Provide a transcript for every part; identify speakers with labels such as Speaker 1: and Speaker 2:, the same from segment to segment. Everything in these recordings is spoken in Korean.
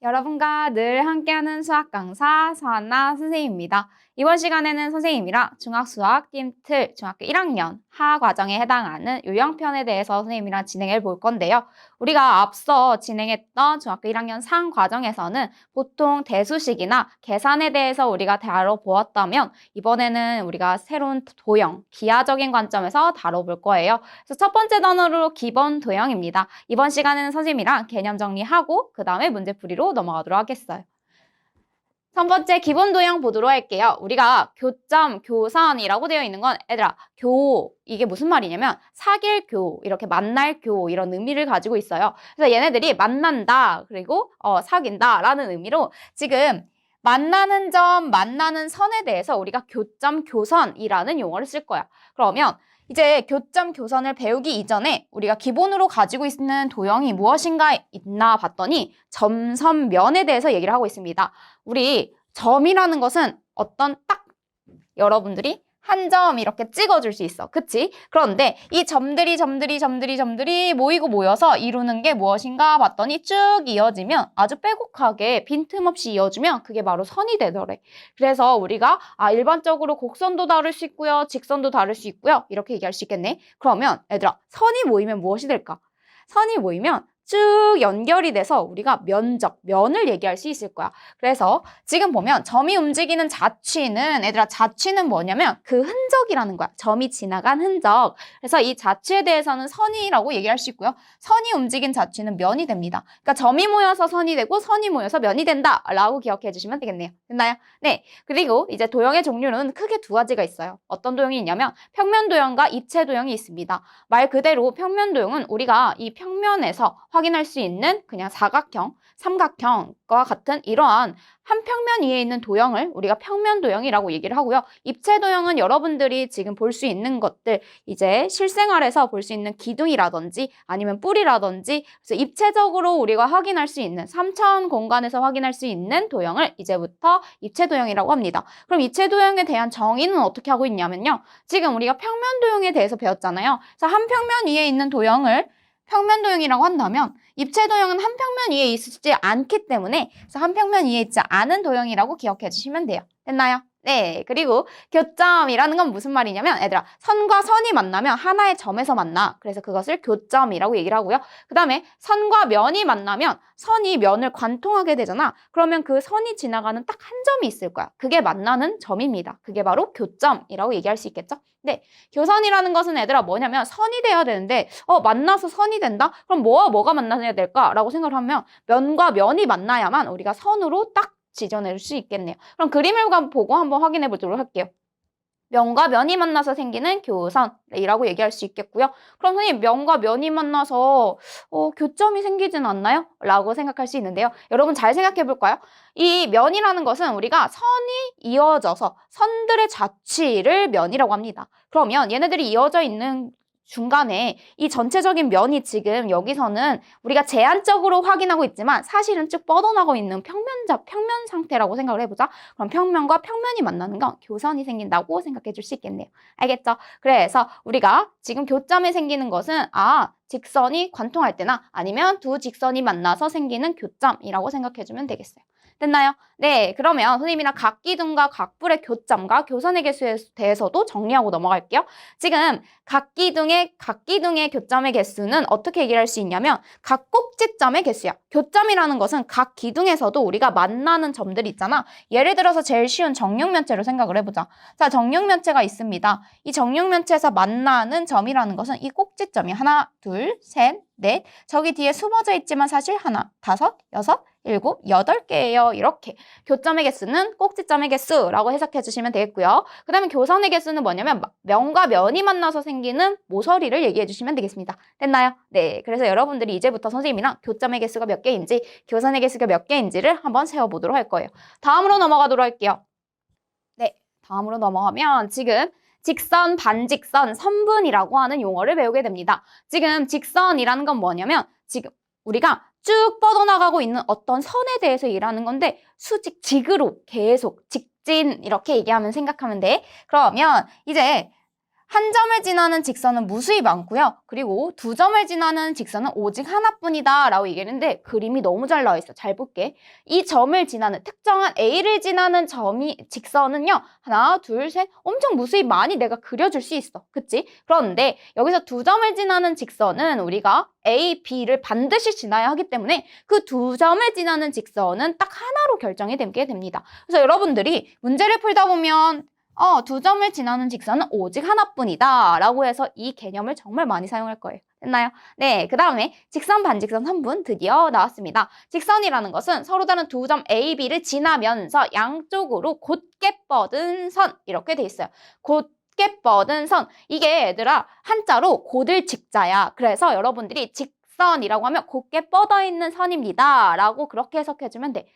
Speaker 1: 여러분과 늘 함께하는 수학 강사 서한나 선생님입니다. 이번 시간에는 선생님이랑 중학수학 띵틀 중학교 1학년 하 과정에 해당하는 요형편에 대해서 선생님이랑 진행해 볼 건데요. 우리가 앞서 진행했던 중학교 1학년 상 과정에서는 보통 대수식이나 계산에 대해서 우리가 다뤄보았다면 이번에는 우리가 새로운 도형, 기하적인 관점에서 다뤄볼 거예요. 그래서 첫 번째 단어로 기본 도형입니다. 이번 시간에는 선생님이랑 개념 정리하고 그 다음에 문제풀이로 넘어가도록 하겠어요. 첫 번째 기본 도형 보도록 할게요. 우리가 교점, 교선이라고 되어 있는 건 얘들아 이게 무슨 말이냐면 사귈 교, 이렇게 만날 교 이런 의미를 가지고 있어요. 그래서 얘네들이 만난다 그리고 사귄다 라는 의미로 지금 만나는 점, 만나는 선에 대해서 우리가 교점, 교선이라는 용어를 쓸 거야. 그러면 이제 교점, 교선을 배우기 이전에 우리가 기본으로 가지고 있는 도형이 무엇인가 있나 봤더니 점, 선, 면에 대해서 얘기를 하고 있습니다. 우리 점이라는 것은 어떤 딱 여러분들이 한 점 이렇게 찍어줄 수 있어. 그치? 그런데 이 점들이 모이고 모여서 이루는 게 무엇인가 봤더니 쭉 이어지면 아주 빼곡하게 빈틈없이 이어주면 그게 바로 선이 되더래. 그래서 우리가 일반적으로 곡선도 다룰 수 있고요. 직선도 다룰 수 있고요. 이렇게 얘기할 수 있겠네. 그러면 얘들아 선이 모이면 무엇이 될까? 선이 모이면 쭉 연결이 돼서 우리가 면을 얘기할 수 있을 거야. 그래서 지금 보면 점이 움직이는 자취는 뭐냐면 그 흔적이라는 거야. 점이 지나간 흔적. 그래서 이 자취에 대해서는 선이라고 얘기할 수 있고요. 선이 움직인 자취는 면이 됩니다. 그러니까 점이 모여서 선이 되고 선이 모여서 면이 된다 라고 기억해 주시면 되겠네요. 됐나요? 네. 그리고 이제 도형의 종류는 크게 두 가지가 있어요. 어떤 도형이 있냐면 평면 도형과 입체 도형이 있습니다. 말 그대로 평면 도형은 우리가 이 평면에서 확인할 수 있는 그냥 사각형, 삼각형과 같은 이러한 한 평면 위에 있는 도형을 우리가 평면 도형이라고 얘기를 하고요. 입체 도형은 여러분들이 지금 볼 수 있는 것들, 이제 실생활에서 볼 수 있는 기둥이라든지 아니면 뿌리라든지 그래서 입체적으로 우리가 확인할 수 있는 3차원 공간에서 확인할 수 있는 도형을 이제부터 입체 도형이라고 합니다. 그럼 입체 도형에 대한 정의는 어떻게 하고 있냐면요. 지금 우리가 평면 도형에 대해서 배웠잖아요. 그래서 한 평면 위에 있는 도형을 평면 도형이라고 한다면 입체 도형은 한 평면 위에 있지 않기 때문에 그래서 한 평면 위에 있지 않은 도형이라고 기억해 주시면 돼요. 됐나요? 네. 그리고 교점이라는 건 무슨 말이냐면 얘들아 선과 선이 만나면 하나의 점에서 만나. 그래서 그것을 교점이라고 얘기를 하고요. 그 다음에 선과 면이 만나면 선이 면을 관통하게 되잖아. 그러면 그 선이 지나가는 딱 한 점이 있을 거야. 그게 만나는 점입니다. 그게 바로 교점이라고 얘기할 수 있겠죠? 네. 교선이라는 것은 얘들아 뭐냐면 선이 돼야 되는데 만나서 선이 된다? 그럼 뭐가 만나야 될까라고 생각을 하면 면과 면이 만나야만 우리가 선으로 딱 지져낼 수 있겠네요. 그럼 그림을 보고 한번 확인해 보도록 할게요. 면과 면이 만나서 생기는 교선이라고 얘기할 수 있겠고요. 그럼 선생님 면과 면이 만나서 교점이 생기진 않나요? 라고 생각할 수 있는데요. 여러분 잘 생각해 볼까요? 이 면이라는 것은 우리가 선이 이어져서 선들의 자취를 면이라고 합니다. 그러면 얘네들이 이어져 있는 중간에 이 전체적인 면이 지금 여기서는 우리가 제한적으로 확인하고 있지만 사실은 쭉 뻗어나가고 있는 평면 상태라고 생각을 해보자. 그럼 평면과 평면이 만나는 건 교선이 생긴다고 생각해 줄 수 있겠네요. 알겠죠? 그래서 우리가 지금 교점이 생기는 것은 직선이 관통할 때나 아니면 두 직선이 만나서 생기는 교점이라고 생각해 주면 되겠어요. 됐나요? 네, 그러면 선생님이랑 각기둥과 각불의 교점과 교선의 개수에 대해서도 정리하고 넘어갈게요. 지금 각기둥의 교점의 개수는 어떻게 얘기를 할 수 있냐면 각 꼭지점의 개수야. 교점이라는 것은 각 기둥에서도 우리가 만나는 점들이 있잖아. 예를 들어서 제일 쉬운 정육면체로 생각을 해보자. 자, 정육면체가 있습니다. 이 정육면체에서 만나는 점이라는 것은 이 꼭지점이 하나, 둘, 셋, 넷. 저기 뒤에 숨어져 있지만 사실 하나, 다섯, 여섯, 일곱, 여덟 개예요. 이렇게 교점의 개수는 꼭지점의 개수라고 해석해 주시면 되겠고요. 그 다음에 교선의 개수는 뭐냐면 면과 면이 만나서 생기는 모서리를 얘기해 주시면 되겠습니다. 됐나요? 네, 그래서 여러분들이 이제부터 선생님이랑 교점의 개수가 몇 개인지 교선의 개수가 몇 개인지를 한번 세어보도록 할 거예요. 다음으로 넘어가도록 할게요. 네, 다음으로 넘어가면 지금 직선, 반직선, 선분이라고 하는 용어를 배우게 됩니다. 지금 직선이라는 건 뭐냐면 지금 우리가 쭉 뻗어나가고 있는 어떤 선에 대해서 일하는 건데 직으로 계속 직진 이렇게 얘기하면 생각하면 돼. 그러면 이제 한 점을 지나는 직선은 무수히 많고요. 그리고 두 점을 지나는 직선은 오직 하나뿐이다 라고 얘기했는데 그림이 너무 잘 나와 있어. 잘 볼게. 이 점을 지나는 특정한 A를 지나는 직선은요. 하나, 둘, 셋 엄청 무수히 많이 내가 그려줄 수 있어. 그치? 그런데 여기서 두 점을 지나는 직선은 우리가 A, B를 반드시 지나야 하기 때문에 그 두 점을 지나는 직선은 딱 하나로 결정이 되게 됩니다. 그래서 여러분들이 문제를 풀다 보면 두 점을 지나는 직선은 오직 하나뿐이다 라고 해서 이 개념을 정말 많이 사용할 거예요. 됐나요? 네, 그 다음에 직선, 반직선, 선분 드디어 나왔습니다. 직선이라는 것은 서로 다른 두 점 A, B를 지나면서 양쪽으로 곧게 뻗은 선 이렇게 돼 있어요. 곧게 뻗은 선. 이게 얘들아 한자로 곧을 직자야. 그래서 여러분들이 직선이라고 하면 곧게 뻗어 있는 선입니다 라고 그렇게 해석해주면 돼.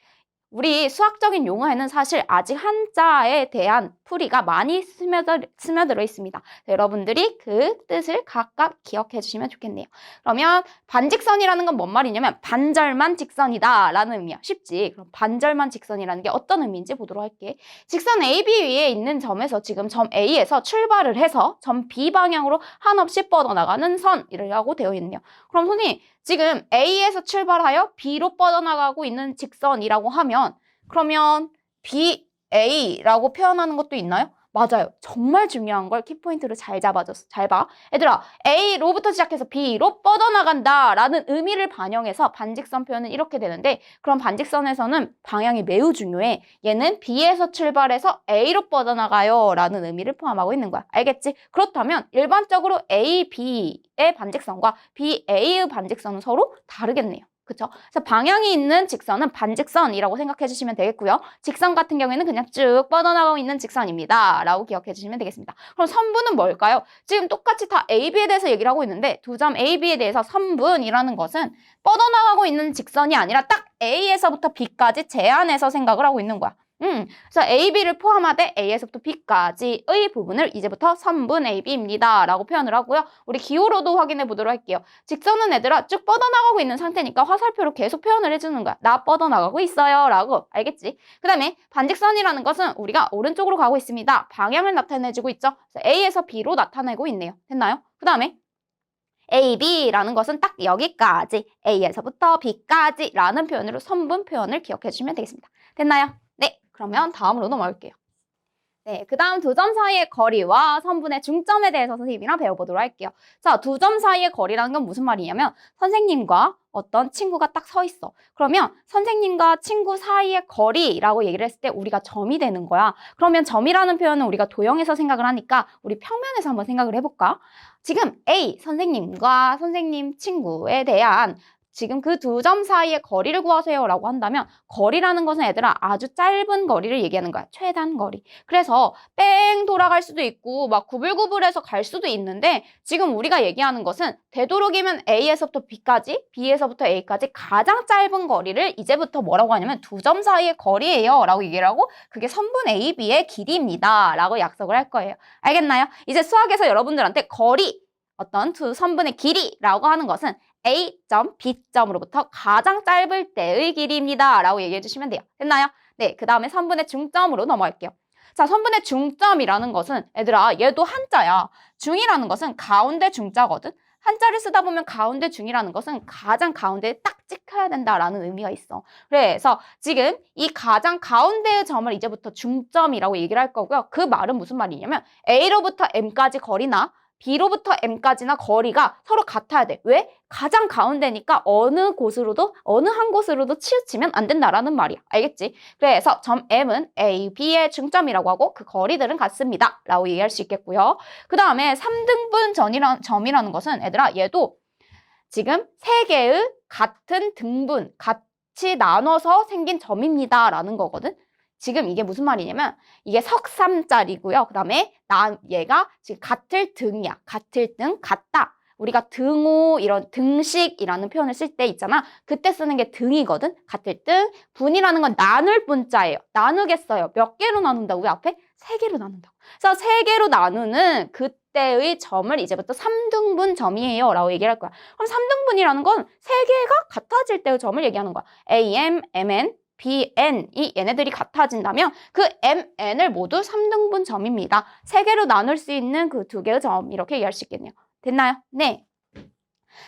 Speaker 1: 우리 수학적인 용어에는 사실 아직 한자에 대한 풀이가 많이 스며들어 있습니다. 여러분들이 그 뜻을 각각 기억해 주시면 좋겠네요. 그러면 반직선이라는 건 뭔 말이냐면 반절만 직선이다 라는 의미야. 쉽지? 그럼 반절만 직선이라는 게 어떤 의미인지 보도록 할게. 직선 AB 위에 있는 점에서 지금 점 A에서 출발을 해서 점 B 방향으로 한없이 뻗어나가는 선이라고 되어 있네요. 그럼 선생님 지금 A에서 출발하여 B로 뻗어나가고 있는 직선이라고 하면 그러면 BA라고 표현하는 것도 있나요? 맞아요. 정말 중요한 걸 키포인트로 잘 잡아줬어. 잘 봐. 얘들아, A로부터 시작해서 B로 뻗어나간다 라는 의미를 반영해서 반직선 표현은 이렇게 되는데 그럼 반직선에서는 방향이 매우 중요해. 얘는 B에서 출발해서 A로 뻗어나가요 라는 의미를 포함하고 있는 거야. 알겠지? 그렇다면 일반적으로 A, B의 반직선과 B, A의 반직선은 서로 다르겠네요. 그쵸? 그래서 방향이 있는 직선은 반직선이라고 생각해 주시면 되겠고요. 직선 같은 경우에는 그냥 쭉 뻗어나가고 있는 직선입니다. 라고 기억해 주시면 되겠습니다. 그럼 선분은 뭘까요? 지금 똑같이 다 A, B에 대해서 얘기를 하고 있는데 두 점 A, B에 대해서 선분이라는 것은 뻗어나가고 있는 직선이 아니라 딱 A에서부터 B까지 제한해서 생각을 하고 있는 거야. 그래서 A, B를 포함하되 A에서부터 B까지의 부분을 이제부터 선분 A, B입니다. 라고 표현을 하고요. 우리 기호로도 확인해 보도록 할게요. 직선은 얘들아 쭉 뻗어나가고 있는 상태니까 화살표로 계속 표현을 해주는 거야. 나 뻗어나가고 있어요. 라고. 알겠지? 그 다음에 반직선이라는 것은 우리가 오른쪽으로 가고 있습니다. 방향을 나타내주고 있죠. 그래서 A에서 B로 나타내고 있네요. 됐나요? 그 다음에 A, B라는 것은 딱 여기까지 A에서부터 B까지 라는 표현으로 선분 표현을 기억해 주시면 되겠습니다. 됐나요? 네, 그러면 다음으로 넘어갈게요. 네, 그 다음 두 점 사이의 거리와 선분의 중점에 대해서 선생님이랑 배워보도록 할게요. 자, 두 점 사이의 거리라는 건 무슨 말이냐면 선생님과 어떤 친구가 딱 서 있어. 그러면 선생님과 친구 사이의 거리라고 얘기를 했을 때 우리가 점이 되는 거야. 그러면 점이라는 표현은 우리가 도형에서 생각을 하니까 우리 평면에서 한번 생각을 해볼까? 지금 A, 선생님과 선생님 친구에 대한 지금 그 두 점 사이의 거리를 구하세요 라고 한다면 거리라는 것은 얘들아 아주 짧은 거리를 얘기하는 거야. 최단 거리. 그래서 뺑 돌아갈 수도 있고 막 구불구불해서 갈 수도 있는데 지금 우리가 얘기하는 것은 되도록이면 A에서부터 B까지, B에서부터 A까지 가장 짧은 거리를 이제부터 뭐라고 하냐면 두 점 사이의 거리예요 라고 얘기를 하고 그게 선분 A, B의 길이입니다 라고 약속을 할 거예요. 알겠나요? 이제 수학에서 여러분들한테 거리, 어떤 두 선분의 길이라고 하는 것은 A점, B점으로부터 가장 짧을 때의 길이입니다. 라고 얘기해 주시면 돼요. 됐나요? 네, 그 다음에 선분의 중점으로 넘어갈게요. 자, 선분의 중점이라는 것은 얘들아 얘도 한자야. 중이라는 것은 가운데 중자거든. 한자를 쓰다 보면 가운데 중이라는 것은 가장 가운데에 딱 찍혀야 된다라는 의미가 있어. 그래서 지금 이 가장 가운데의 점을 이제부터 중점이라고 얘기를 할 거고요. 그 말은 무슨 말이냐면 A로부터 M까지 거리나 B로부터 M까지나 거리가 서로 같아야 돼. 왜? 가장 가운데니까 어느 한 곳으로도 치우치면 안 된다라는 말이야. 알겠지? 그래서 점 M은 A, B의 중점이라고 하고 그 거리들은 같습니다. 라고 얘기할 수 있겠고요. 그 다음에 3등분 점이라는 것은 얘들아 얘도 지금 세 개의 같은 등분, 같이 나눠서 생긴 점입니다. 라는 거거든. 지금 이게 무슨 말이냐면 이게 석삼자리고요. 그 다음에 얘가 지금 같을 등이야. 같을 등, 같다. 우리가 등호, 이런 등식이라는 표현을 쓸 때 있잖아. 그때 쓰는 게 등이거든. 같을 등. 분이라는 건 나눌 분자예요. 나누겠어요. 몇 개로 나눈다고요? 앞에? 세 개로 나눈다고. 그래서 세 개로 나누는 그때의 점을 이제부터 3등분 점이에요. 라고 얘기를 할 거야. 그럼 3등분이라는 건 세 개가 같아질 때의 점을 얘기하는 거야. AM, MN, BN이 얘네들이 같아진다면 그 MN을 모두 3등분 점입니다. 3개로 나눌 수 있는 그 2개의 점 이렇게 얘기할 수 있겠네요. 됐나요? 네.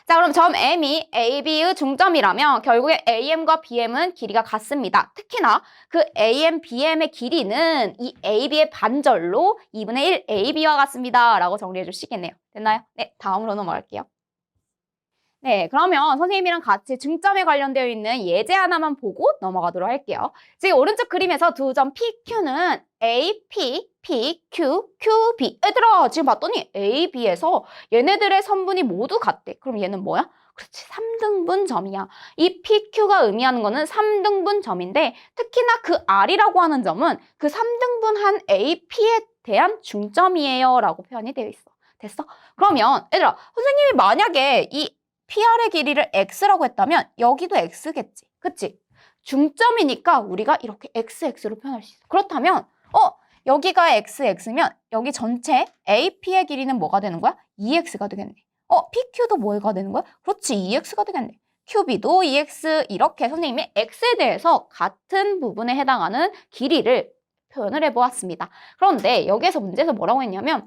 Speaker 1: 자, 그럼 점 M이 AB의 중점이라면 결국에 AM과 BM은 길이가 같습니다. 특히나 그 AM, BM의 길이는 이 AB의 반절로 2분의 1 AB와 같습니다. 라고 정리해 줄 수 있겠네요. 됐나요? 네, 다음으로 넘어갈게요. 네, 그러면 선생님이랑 같이 증점에 관련되어 있는 예제 하나만 보고 넘어가도록 할게요. 지금 오른쪽 그림에서 두 점 PQ는 AP, PQ, QB. 얘들아, 지금 봤더니 AB에서 얘네들의 선분이 모두 같대. 그럼 얘는 뭐야? 그렇지, 3등분 점이야. 이 PQ가 의미하는 거는 3등분 점인데 특히나 그 R이라고 하는 점은 그 3등분한 AP에 대한 중점이에요 라고 표현이 되어 있어. 됐어? 그러면 얘들아, 선생님이 만약에 이 PR의 길이를 X라고 했다면 여기도 X겠지. 그치? 중점이니까 우리가 이렇게 XX로 표현할 수 있어. 그렇다면 여기가 XX,X면 여기 전체 AP의 길이는 뭐가 되는 거야? 2X가 되겠네. PQ도 뭐가 되는 거야? 그렇지, 2X가 되겠네. QB도 2X. 이렇게 선생님이 X에 대해서 같은 부분에 해당하는 길이를 표현을 해보았습니다. 그런데 여기에서 문제에서 뭐라고 했냐면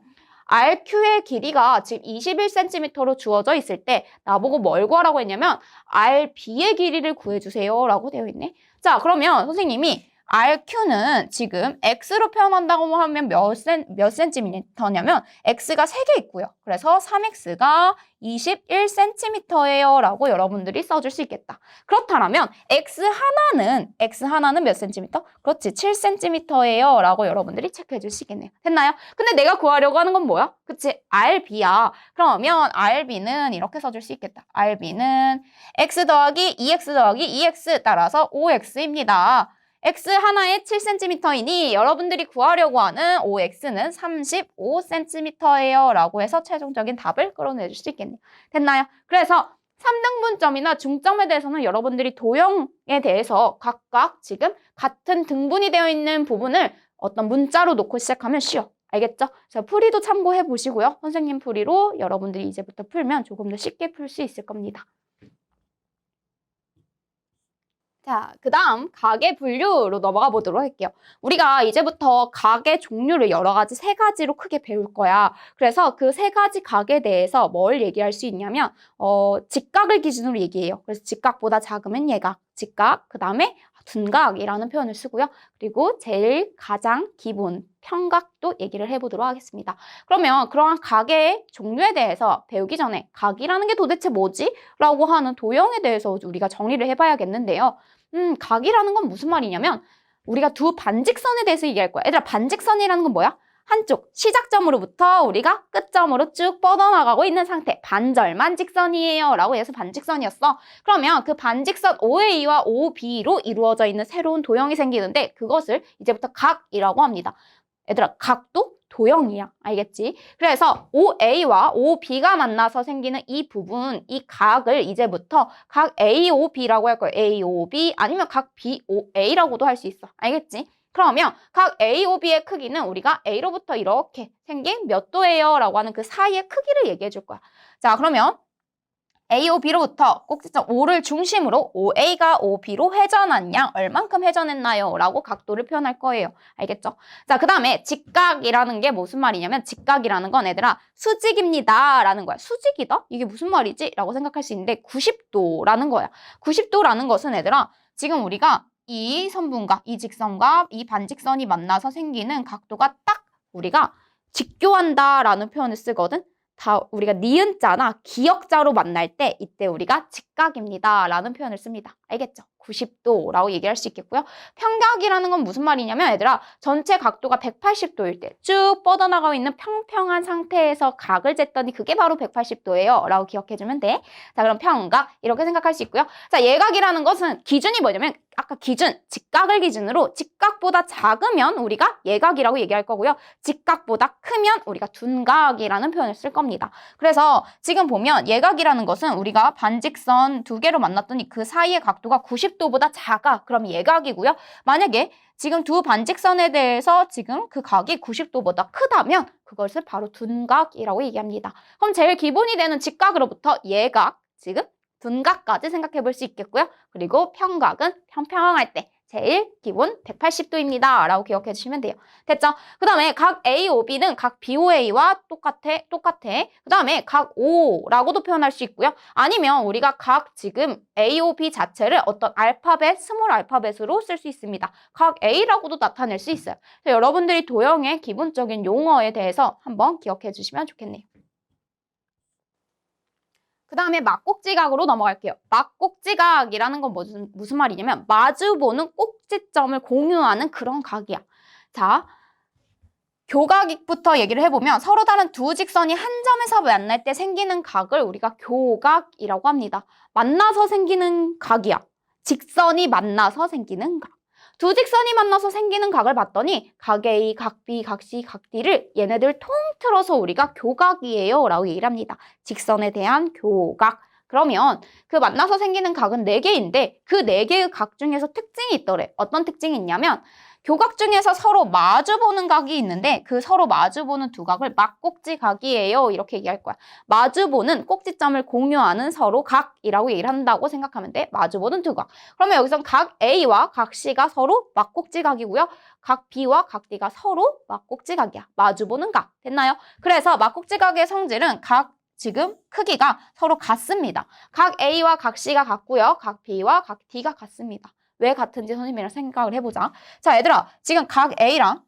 Speaker 1: RQ의 길이가 지금 21cm로 주어져 있을 때 나보고 뭘 구하라고 했냐면 RB의 길이를 구해주세요 라고 되어 있네. 자, 그러면 선생님이 RQ는 지금 X로 표현한다고 하면 몇 센티미터냐면 X가 3개 있고요. 그래서 3X가 21cm예요 라고 여러분들이 써줄 수 있겠다. 그렇다면 X 하나는 몇 센티미터? 그렇지, 7cm예요 라고 여러분들이 체크해 줄 수 있겠네요. 됐나요? 근데 내가 구하려고 하는 건 뭐야? 그치, RB야. 그러면 RB는 이렇게 써줄 수 있겠다. RB는 X 더하기 2X 더하기 2X 따라서 5X입니다. X 하나에 7cm이니 여러분들이 구하려고 하는 OX는 35cm예요 라고 해서 최종적인 답을 끌어내줄 수 있겠네요. 됐나요? 그래서 3등분점이나 중점에 대해서는 여러분들이 도형에 대해서 각각 지금 같은 등분이 되어 있는 부분을 어떤 문자로 놓고 시작하면 쉬워. 알겠죠? 자, 풀이도 참고해 보시고요. 선생님 풀이로 여러분들이 이제부터 풀면 조금 더 쉽게 풀 수 있을 겁니다. 자, 그 다음 각의 분류로 넘어가 보도록 할게요. 우리가 이제부터 각의 종류를 여러 가지 3가지로 크게 배울 거야. 그래서 그 3가지 각에 대해서 뭘 얘기할 수 있냐면 직각을 기준으로 얘기해요. 그래서 직각보다 작으면 예각, 직각, 그 다음에 둔각이라는 표현을 쓰고요. 그리고 제일 가장 기본 평각도 얘기를 해보도록 하겠습니다. 그러면 그러한 각의 종류에 대해서 배우기 전에 각이라는 게 도대체 뭐지? 라고 하는 도형에 대해서 우리가 정리를 해봐야겠는데요. 각이라는 건 무슨 말이냐면 우리가 두 반직선에 대해서 얘기할 거야. 얘들아, 반직선이라는 건 뭐야? 한쪽 시작점으로부터 우리가 끝점으로 쭉 뻗어나가고 있는 상태, 반절만 직선이에요 라고 해서 반직선이었어. 그러면 그 반직선 OA와 OB로 이루어져 있는 새로운 도형이 생기는데 그것을 이제부터 각이라고 합니다. 얘들아, 각도 도형이야. 알겠지? 그래서 OA와 OB가 만나서 생기는 이 부분, 이 각을 이제부터 각 AOB라고 할 거예요. AOB 아니면 각 BOA라고도 할 수 있어. 알겠지? 그러면 각 AOB의 크기는 우리가 A로부터 이렇게 생긴 몇 도예요? 라고 하는 그 사이의 크기를 얘기해 줄 거야. 자, 그러면 AOB로부터 꼭지점 O를 중심으로 OA가 OB로 회전한 양 얼만큼 회전했나요? 라고 각도를 표현할 거예요. 알겠죠? 자, 그 다음에 직각이라는 게 무슨 말이냐면 직각이라는 건 얘들아 수직입니다 라는 거야. 수직이다? 이게 무슨 말이지? 라고 생각할 수 있는데 90도라는 거야. 90도라는 것은 얘들아 지금 우리가 이 선분과 이 직선과 이 반직선이 만나서 생기는 각도가 딱 우리가 직교한다라는 표현을 쓰거든. 다 우리가 니은자나 기역자로 만날 때 이때 우리가 직각입니다 라는 표현을 씁니다. 알겠죠? 90도라고 얘기할 수 있겠고요. 평각이라는 건 무슨 말이냐면 얘들아 전체 각도가 180도일 때 쭉 뻗어나가고 있는 평평한 상태에서 각을 쟀더니 그게 바로 180도예요 라고 기억해주면 돼. 자, 그럼 평각 이렇게 생각할 수 있고요. 자, 예각이라는 것은 기준이 뭐냐면 아까 기준, 직각을 기준으로 직각보다 작으면 우리가 예각이라고 얘기할 거고요. 직각보다 크면 우리가 둔각이라는 표현을 쓸 겁니다. 그래서 지금 보면 예각이라는 것은 우리가 반직선 2개로 만났더니 그 사이의 각도가 90도보다 작아. 그럼 예각이고요. 만약에 지금 두 반직선에 대해서 지금 그 각이 90도보다 크다면 그것을 바로 둔각이라고 얘기합니다. 그럼 제일 기본이 되는 직각으로부터 예각, 지금 둔각까지 생각해 볼 수 있겠고요. 그리고 평각은 평평할 때 제일 기본 180도입니다. 라고 기억해 주시면 돼요. 됐죠? 그 다음에 각 AOB는 각 BOA와 똑같아. 그 다음에 각 O라고도 표현할 수 있고요. 아니면 우리가 각 지금 AOB 자체를 어떤 알파벳, 스몰 알파벳으로 쓸 수 있습니다. 각 A라고도 나타낼 수 있어요. 그래서 여러분들이 도형의 기본적인 용어에 대해서 한번 기억해 주시면 좋겠네요. 그 다음에 막꼭지각으로 넘어갈게요. 막꼭지각이라는 건 무슨 말이냐면 마주보는 꼭지점을 공유하는 그런 각이야. 자, 교각부터 얘기를 해보면 서로 다른 두 직선이 한 점에서 만날 때 생기는 각을 우리가 교각이라고 합니다. 만나서 생기는 각이야. 직선이 만나서 생기는 각. 두 직선이 만나서 생기는 각을 봤더니 각 A, 각 B, 각 C, 각 D를 얘네들 통틀어서 우리가 교각이에요 라고 얘기를 합니다. 직선에 대한 교각. 그러면 그 만나서 생기는 각은 4개인데 그 4개의 각 중에서 특징이 있더래. 어떤 특징이 있냐면 교각 중에서 서로 마주보는 각이 있는데 그 서로 마주보는 두 각을 막꼭지각이에요. 이렇게 얘기할 거야. 마주보는 꼭지점을 공유하는 서로 각이라고 얘기를 한다고 생각하면 돼. 마주보는 두 각. 그러면 여기서 각 A와 각 C가 서로 막꼭지각이고요. 각 B와 각 D가 서로 막꼭지각이야. 마주보는 각. 됐나요? 그래서 막꼭지각의 성질은 각 지금 크기가 서로 같습니다. 각 A와 각 C가 같고요. 각 B와 각 D가 같습니다. 왜 같은지 선생님이랑 생각을 해보자. 자, 얘들아, 지금 각 A랑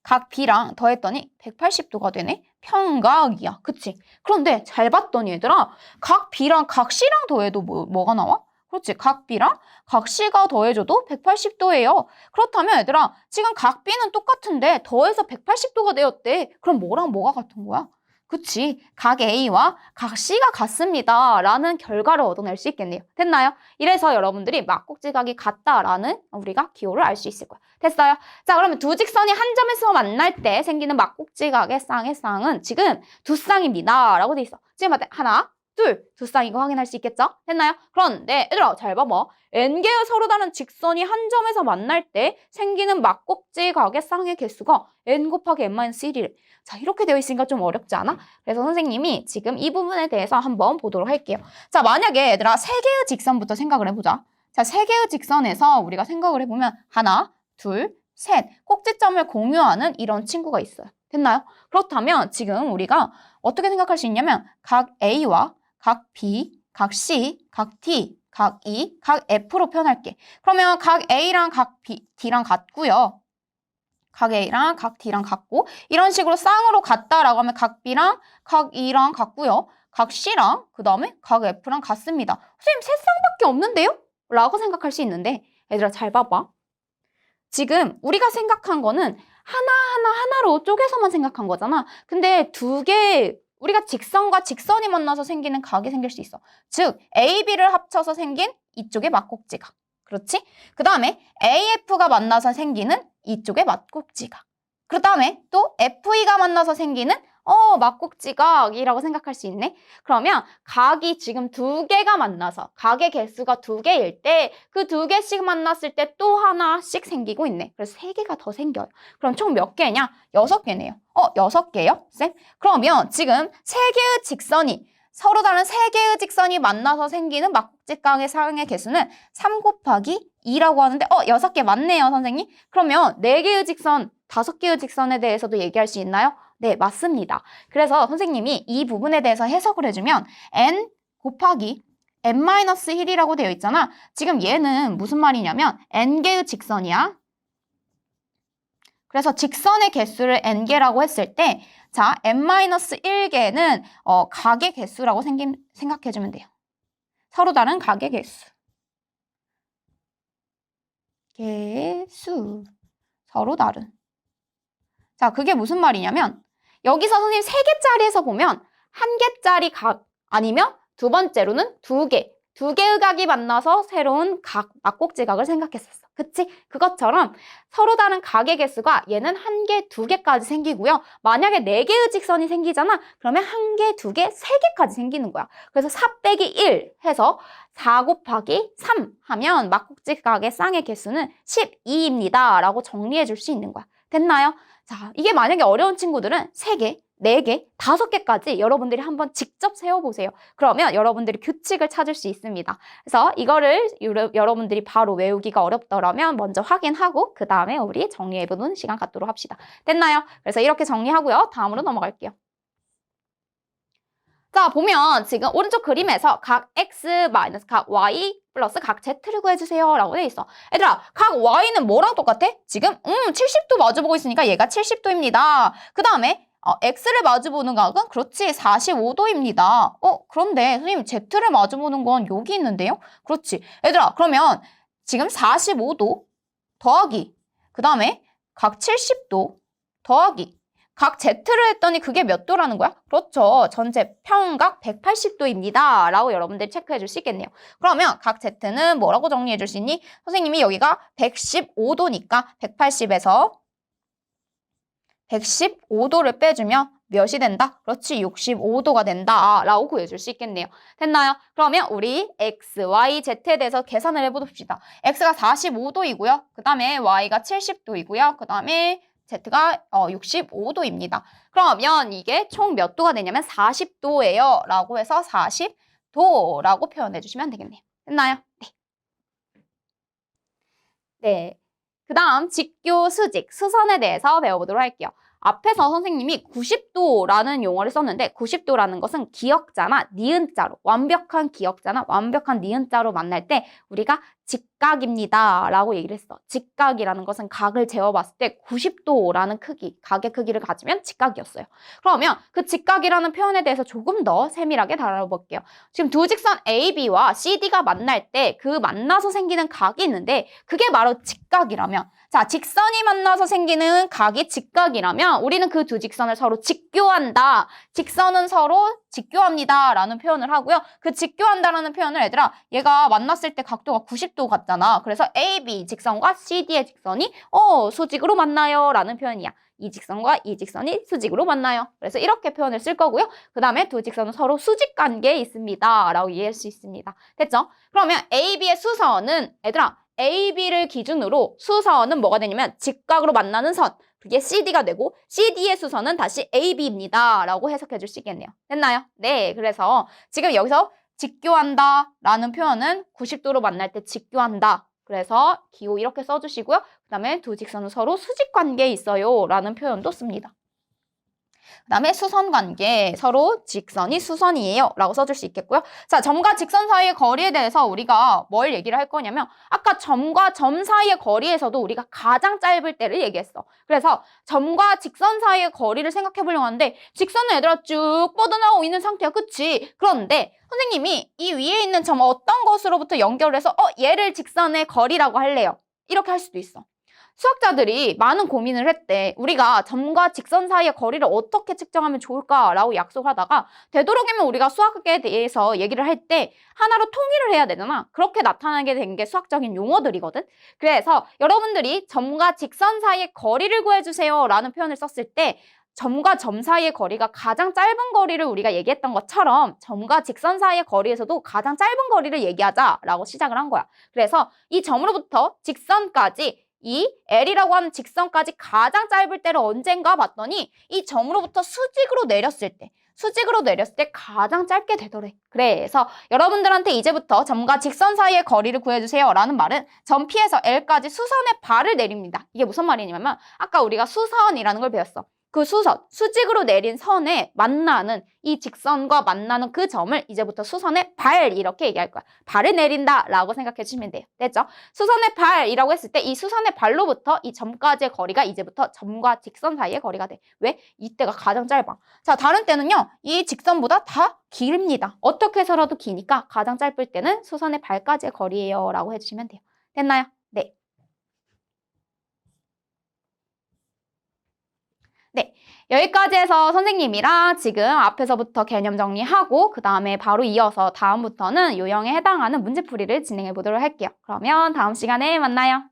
Speaker 1: 각 B랑 더했더니 180도가 되네? 평각이야. 그치? 그런데 잘 봤더니 얘들아, 각 B랑 각 C랑 더해도 뭐가 나와? 그렇지. 각 B랑 각 C가 더해줘도 180도예요. 그렇다면 얘들아, 지금 각 B는 똑같은데 더해서 180도가 되었대. 그럼 뭐랑 뭐가 같은 거야? 그치. 각 A와 각 C가 같습니다. 라는 결과를 얻어낼 수 있겠네요. 됐나요? 이래서 여러분들이 막꼭지각이 같다라는 우리가 기호를 알 수 있을 거야. 됐어요? 자, 그러면 두 직선이 한 점에서 만날 때 생기는 막꼭지각의 쌍은 지금 두 쌍입니다. 라고 돼 있어. 지금 하나, 둘, 두 쌍이고 확인할 수 있겠죠? 됐나요? 그런데 얘들아 잘 봐봐. n개의 서로 다른 직선이 한 점에서 만날 때 생기는 막꼭지각의 쌍의 개수가 n 곱하기 n-1이래. 자, 이렇게 되어 있으니까 좀 어렵지 않아? 그래서 선생님이 지금 이 부분에 대해서 한번 보도록 할게요. 자, 만약에 얘들아 세 개의 직선부터 생각을 해보자. 자, 세 개의 직선에서 우리가 생각을 해보면 하나, 둘, 셋 꼭지점을 공유하는 이런 친구가 있어요. 됐나요? 그렇다면 지금 우리가 어떻게 생각할 수 있냐면 각 A와 각 B, 각 C, 각 D, 각 E, 각 F로 표현할게. 그러면 각 A랑 각 D랑 같고요. 각 A랑 각 D랑 같고 이런 식으로 쌍으로 같다라고 하면 각 B랑 각 E랑 같고요. 각 C랑 그 다음에 각 F랑 같습니다. 선생님 세 쌍밖에 없는데요? 라고 생각할 수 있는데 얘들아 잘 봐봐. 지금 우리가 생각한 거는 하나로 쪼개서만 생각한 거잖아. 근데 두 개 우리가 직선과 직선이 만나서 생기는 각이 생길 수 있어. 즉 A, B를 합쳐서 생긴 이쪽의 막꼭지각. 그렇지? 그 다음에 AF가 만나서 생기는 이쪽의 막꼭지각. 그 다음에 또 FE가 만나서 생기는 막꼭지각이라고 생각할 수 있네. 그러면 각이 지금 두 개가 만나서 각의 개수가 두 개일 때 그 두 개씩 만났을 때 또 하나씩 생기고 있네. 그래서 세 개가 더 생겨요. 그럼 총 몇 개냐? 6개네요. 6개요? 쌤? 그러면 지금 세 개의 직선이 서로 다른 세 개의 직선이 만나서 생기는 막꼭지각의 쌍의 개수는 3 곱하기 2라고 하는데 6개 맞네요, 선생님. 그러면 4개의 직선, 5개의 직선에 대해서도 얘기할 수 있나요? 네, 맞습니다. 그래서 선생님이 이 부분에 대해서 해석을 해주면 n 곱하기 n-1이라고 되어 있잖아. 지금 얘는 무슨 말이냐면 n개의 직선이야. 그래서 직선의 개수를 n개라고 했을 때 자, n-1개는 각의 개수라고 생각해주면 돼요. 서로 다른 각의 개수. 서로 다른. 자, 그게 무슨 말이냐면 여기서 선생님 3개짜리에서 보면 1개짜리 각 아니면 두 번째로는 2개. 2개의 각이 만나서 새로운 각, 막꼭지각을 생각했었어. 그치? 그것처럼 서로 다른 각의 개수가 얘는 1개, 2개까지 생기고요. 만약에 4개의 직선이 생기잖아. 그러면 1개, 2개, 3개까지 생기는 거야. 그래서 4 빼기 1 해서 4 곱하기 3 하면 막꼭지각의 쌍의 개수는 12입니다. 라고 정리해 줄 수 있는 거야. 됐나요? 자, 이게 만약에 어려운 친구들은 3개, 4개, 5개까지 여러분들이 한번 직접 세워보세요. 그러면 여러분들이 규칙을 찾을 수 있습니다. 그래서 이거를 여러분들이 바로 외우기가 어렵더라면 먼저 확인하고 그 다음에 우리 정리해보는 시간 갖도록 합시다. 됐나요? 그래서 이렇게 정리하고요. 다음으로 넘어갈게요. 자, 보면 지금 오른쪽 그림에서 각 x 마이너스 각 y 플러스 각 z를 구해주세요 라고 돼 있어. 얘들아, 각 y는 뭐랑 똑같아? 지금 70도 마주보고 있으니까 얘가 70도입니다. 그 다음에 x를 마주보는 각은 그렇지 45도입니다. 그런데 선생님 z를 마주보는 건 여기 있는데요? 그렇지. 얘들아, 그러면 지금 45도 더하기 그 다음에 각 70도 더하기 각 z를 했더니 그게 몇 도라는 거야? 그렇죠. 전체 평각 180도입니다. 라고 여러분들이 체크해 줄 수 있겠네요. 그러면 각 z는 뭐라고 정리해 줄 수 있니? 선생님이 여기가 115도니까 180에서 115도를 빼주면 몇이 된다? 그렇지, 65도가 된다 라고 구해줄 수 있겠네요. 됐나요? 그러면 우리 x, y, z에 대해서 계산을 해봅시다. x가 45도이고요. 그 다음에 y가 70도이고요. 그 다음에 z가 65도입니다. 그러면 이게 총 몇 도가 되냐면 40도예요 라고 해서 40도라고 표현해 주시면 되겠네요. 됐나요? 네. 네. 그 다음 직교, 수직, 수선에 대해서 배워보도록 할게요. 앞에서 선생님이 90도라는 용어를 썼는데 90도라는 것은 기역자나 니은자로 완벽한 기역자나 완벽한 니은자로 만날 때 우리가 직각입니다 라고 얘기를 했어. 직각이라는 것은 각을 재어봤을 때 90도라는 크기, 각의 크기를 가지면 직각이었어요. 그러면 그 직각이라는 표현에 대해서 조금 더 세밀하게 다뤄볼게요. 지금 두 직선 AB와 CD가 만날 때 그 만나서 생기는 각이 있는데 그게 바로 직각이라면, 자, 직선이 만나서 생기는 각이 직각이라면 우리는 그 두 직선을 서로 직교한다. 직선은 서로 직교합니다 라는 표현을 하고요. 그 직교한다라는 표현을 얘들아, 얘가 만났을 때 각도가 90도 같잖아. 그래서 AB 직선과 CD의 직선이 수직으로 만나요 라는 표현이야. 이 직선과 이 직선이 수직으로 만나요. 그래서 이렇게 표현을 쓸 거고요. 그 다음에 두 직선은 서로 수직 관계에 있습니다 라고 이해할 수 있습니다. 됐죠? 그러면 AB의 수선은 얘들아, AB를 기준으로 수선은 뭐가 되냐면 직각으로 만나는 선, 그게 CD가 되고 CD의 수선은 다시 AB입니다 라고 해석해 줄 수 있겠네요. 됐나요? 네, 그래서 지금 여기서 직교한다 라는 표현은 90도로 만날 때 직교한다. 그래서 기호 이렇게 써주시고요. 그 다음에 두 직선은 서로 수직 관계에 있어요 라는 표현도 씁니다. 그 다음에 수선관계, 서로 직선이 수선이에요 라고 써줄 수 있겠고요. 자, 점과 직선 사이의 거리에 대해서 우리가 뭘 얘기를 할 거냐면 아까 점과 점 사이의 거리에서도 우리가 가장 짧을 때를 얘기했어. 그래서 점과 직선 사이의 거리를 생각해 보려고 하는데 직선은 얘들아 쭉 뻗어나오고 있는 상태야. 그치? 그런데 선생님이 이 위에 있는 점 어떤 것으로부터 연결을 해서 얘를 직선의 거리라고 할래요. 이렇게 할 수도 있어. 수학자들이 많은 고민을 했대. 우리가 점과 직선 사이의 거리를 어떻게 측정하면 좋을까라고 약속하다가 되도록이면 우리가 수학에 대해서 얘기를 할 때 하나로 통일을 해야 되잖아. 그렇게 나타나게 된 게 수학적인 용어들이거든. 그래서 여러분들이 점과 직선 사이의 거리를 구해주세요 라는 표현을 썼을 때 점과 점 사이의 거리가 가장 짧은 거리를 우리가 얘기했던 것처럼 점과 직선 사이의 거리에서도 가장 짧은 거리를 얘기하자라고 시작을 한 거야. 그래서 이 점으로부터 직선까지 이 L이라고 하는 직선까지 가장 짧을 때를 언젠가 봤더니 이 점으로부터 수직으로 내렸을 때 가장 짧게 되더래. 그래서 여러분들한테 이제부터 점과 직선 사이의 거리를 구해주세요 라는 말은 점 P에서 L까지 수선의 발을 내립니다. 이게 무슨 말이냐면 아까 우리가 수선이라는 걸 배웠어. 그 수선, 수직으로 내린 선에 만나는 이 직선과 만나는 그 점을 이제부터 수선의 발 이렇게 얘기할 거야. 발을 내린다 라고 생각해 주시면 돼요. 됐죠? 수선의 발이라고 했을 때 이 수선의 발로부터 이 점까지의 거리가 이제부터 점과 직선 사이의 거리가 돼. 왜? 이때가 가장 짧아. 자, 다른 때는요. 이 직선보다 다 길입니다. 어떻게 해서라도 기니까 가장 짧을 때는 수선의 발까지의 거리예요 라고 해주시면 돼요. 됐나요? 네. 네, 여기까지 해서 선생님이랑 지금 앞에서부터 개념 정리하고 그 다음에 바로 이어서 다음부터는 요형에 해당하는 문제풀이를 진행해 보도록 할게요. 그러면 다음 시간에 만나요.